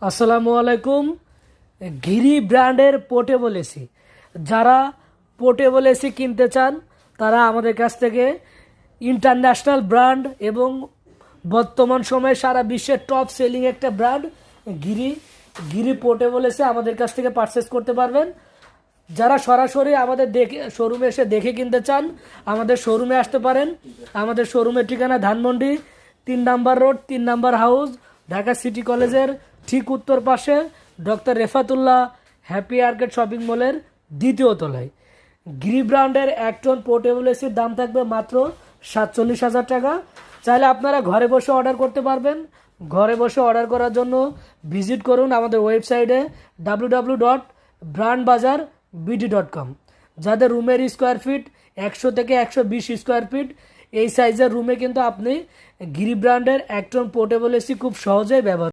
আসসালামু আলাইকুম। গিরি ব্র্যান্ডের পোর্টেবল এসি, যারা পোর্টেবল এসি কিনতে চান তারা আমাদের কাছ থেকে ইন্টারন্যাশনাল ব্র্যান্ড এবং বর্তমান সময়ে সারা বিশ্বের টপ সেলিং একটা ব্র্যান্ড গিরি গিরি পোর্টেবল এসি আমাদের কাছ থেকে পারচেস করতে পারবেন। যারা সরাসরি আমাদের শোরুমে এসে দেখে কিনতে চান আমাদের শোরুমে আসতে পারেন। আমাদের শোরুমের ঠিকানা ধানমন্ডি 3 নম্বর রোড, 3 নম্বর হাউস, ঢাকা সিটি কলেজের ঠিক উত্তর পাশে doctor Refatullah happy arcade shopping মলের 2য় তলায়। গিরি ব্র্যান্ডের 1 টন পোর্টেবল এসির দাম থাকবে মাত্র 47,000 টাকা। চাইলে আপনারা ঘরে বসে অর্ডার করতে পারবেন। ঘরে বসে অর্ডার করার জন্য ভিজিট করুন আমাদের ওয়েবসাইটে www.brandbazarbd.com। যাদের রুমের স্কোয়ার ফিট 100 থেকে 120 স্কোয়ার ফিট, এই সাইজের রুমে কিন্তু আপনি গিরি ব্র্যান্ডের 1 টন পোর্টেবল এসি খুব সহজেই ব্যবহার